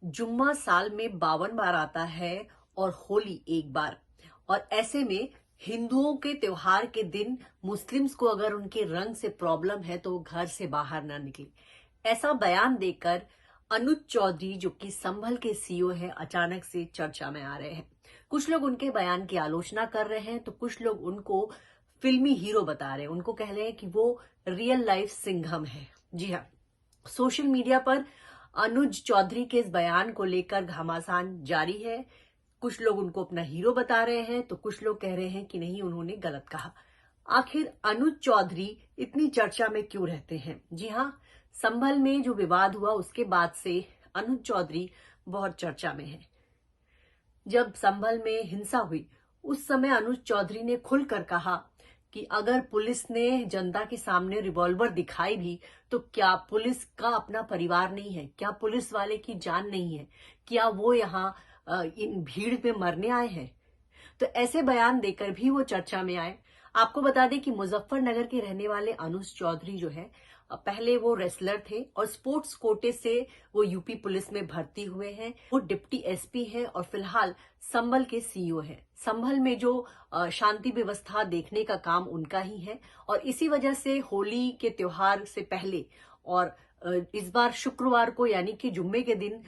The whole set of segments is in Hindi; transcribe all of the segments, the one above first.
जुम्मा साल में 52 बार आता है और होली एक बार। और ऐसे में हिंदुओं के त्योहार के दिन मुस्लिम्स को अगर उनके रंग से प्रॉब्लम है तो वो घर से बाहर ना निकले। ऐसा बयान देकर अनुज चौधरी जो कि संभल के सीईओ है अचानक से चर्चा में आ रहे हैं। कुछ लोग उनके बयान की आलोचना कर रहे हैं तो कुछ लोग उनको फिल्मी हीरो बता रहे हैं। उनको कह रहे हैं कि वो रियल लाइफ सिंघम है। जी हाँ, सोशल मीडिया पर अनुज चौधरी के इस बयान को लेकर घमासान जारी है। कुछ लोग उनको अपना हीरो बता रहे हैं तो कुछ लोग कह रहे हैं कि नहीं, उन्होंने गलत कहा। आखिर अनुज चौधरी इतनी चर्चा में क्यों रहते हैं? जी हाँ, संभल में जो विवाद हुआ उसके बाद से अनुज चौधरी बहुत चर्चा में है। जब संभल में हिंसा हुई उस समय अनुज चौधरी ने खुलकर कहा कि अगर पुलिस ने जनता के सामने रिवॉल्वर दिखाई भी तो क्या पुलिस का अपना परिवार नहीं है? क्या पुलिस वाले की जान नहीं है? क्या वो यहाँ इन भीड़ में मरने आए हैं? तो ऐसे बयान देकर भी वो चर्चा में आए। आपको बता दें कि मुजफ्फरनगर के रहने वाले अनुज चौधरी जो है, पहले वो रेसलर थे और स्पोर्ट्स कोटे से वो यूपी पुलिस में भर्ती हुए हैं। वो डिप्टी एसपी हैं और फिलहाल संभल के सीईओ हैं। संभल में जो शांति व्यवस्था देखने का काम उनका ही है और इसी वजह से होली के त्योहार से पहले और इस बार शुक्रवार को यानी कि जुम्मे के दिन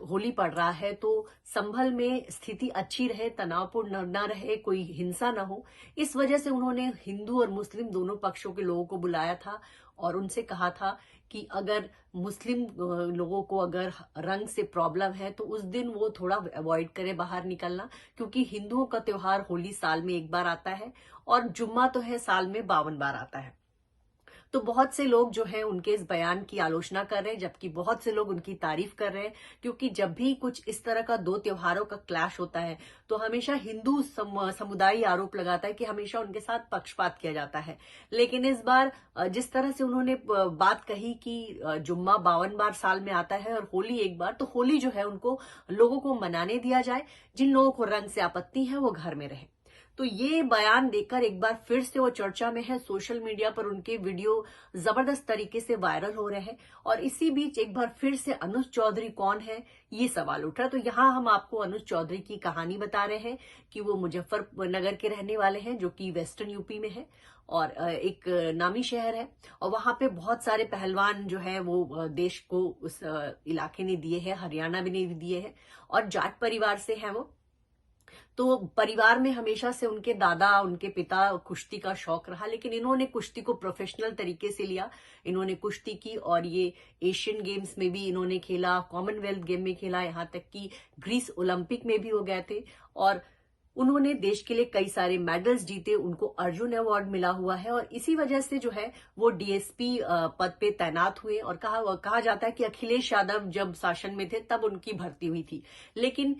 होली पड़ रहा है, तो संभल में स्थिति अच्छी रहे, तनावपूर्ण न रहे, कोई हिंसा न हो, इस वजह से उन्होंने हिंदू और मुस्लिम दोनों पक्षों के लोगों को बुलाया था और उनसे कहा था कि अगर मुस्लिम लोगों को अगर रंग से प्रॉब्लम है तो उस दिन वो थोड़ा अवॉइड करें बाहर निकलना, क्योंकि हिंदुओं का त्योहार होली साल में एक बार आता है और जुम्मा तो है साल में 52 बार आता है। तो बहुत से लोग जो है उनके इस बयान की आलोचना कर रहे हैं, जबकि बहुत से लोग उनकी तारीफ कर रहे हैं, क्योंकि जब भी कुछ इस तरह का दो त्योहारों का क्लैश होता है तो हमेशा हिंदू समुदाय आरोप लगाता है कि हमेशा उनके साथ पक्षपात किया जाता है। लेकिन इस बार जिस तरह से उन्होंने बात कही कि जुम्मा 52 बार साल में आता है और होली एक बार, तो होली जो है उनको लोगों को मनाने दिया जाए। जिन लोगों को रंग से आपत्ति है वो घर में रहे। तो ये बयान देकर एक बार फिर से वो चर्चा में है। सोशल मीडिया पर उनके वीडियो जबरदस्त तरीके से वायरल हो रहे हैं और इसी बीच एक बार फिर से अनुज चौधरी कौन है ये सवाल उठ रहा है। तो यहाँ हम आपको अनुज चौधरी की कहानी बता रहे हैं कि वो मुजफ्फरनगर के रहने वाले हैं जो कि वेस्टर्न यूपी में है और एक नामी शहर है और वहां पे बहुत सारे पहलवान जो है वो देश को उस इलाके ने दिए हैं, हरियाणा भी ने दिए हैं और जाट परिवार से है वो। तो परिवार में हमेशा से उनके दादा, उनके पिता कुश्ती का शौक रहा, लेकिन इन्होंने कुश्ती को प्रोफेशनल तरीके से लिया। इन्होंने कुश्ती की और ये एशियन गेम्स में भी इन्होंने खेला, कॉमनवेल्थ गेम में खेला, यहाँ तक कि ग्रीस ओलंपिक में भी हो गए थे और उन्होंने देश के लिए कई सारे मेडल्स जीते। उनको अर्जुन अवार्ड मिला हुआ है और इसी वजह से जो है वो डीएसपी पद पे तैनात हुए और कहा जाता है कि अखिलेश यादव जब शासन में थे तब उनकी भर्ती हुई थी। लेकिन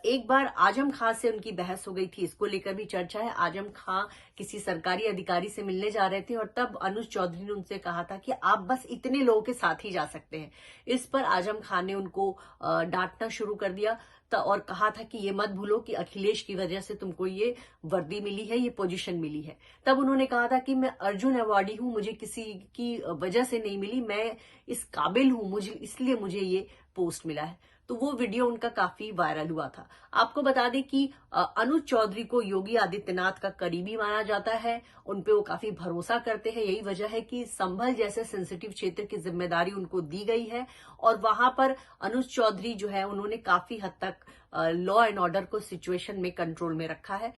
एक बार आजम खां से उनकी बहस हो गई थी, इसको लेकर भी चर्चा है। आजम खां किसी सरकारी अधिकारी से मिलने जा रहे थे और तब अनुज चौधरी ने उनसे कहा था कि आप बस इतने लोगों के साथ ही जा सकते हैं। इस पर आजम खां ने उनको डांटना शुरू कर दिया और कहा था कि ये मत भूलो कि अखिलेश की वजह से तुमको ये वर्दी मिली है, ये पोजीशन मिली है। तब उन्होंने कहा था कि मैं अर्जुन अवार्डी हूं, मुझे किसी की वजह से नहीं मिली, मैं इस काबिल हूं, मुझे इसलिए मुझे ये पोस्ट मिला है। तो वो वीडियो उनका काफी वायरल हुआ था। आपको बता दें कि अनुज चौधरी को योगी आदित्यनाथ का करीबी माना जाता है, उनपे वो काफी भरोसा करते हैं। यही वजह है कि संभल जैसे सेंसिटिव क्षेत्र की जिम्मेदारी उनको दी गई है और वहां पर अनुज चौधरी जो है उन्होंने काफी हद तक लॉ एंड ऑर्डर को सिचुएशन में कंट्रोल में रखा है।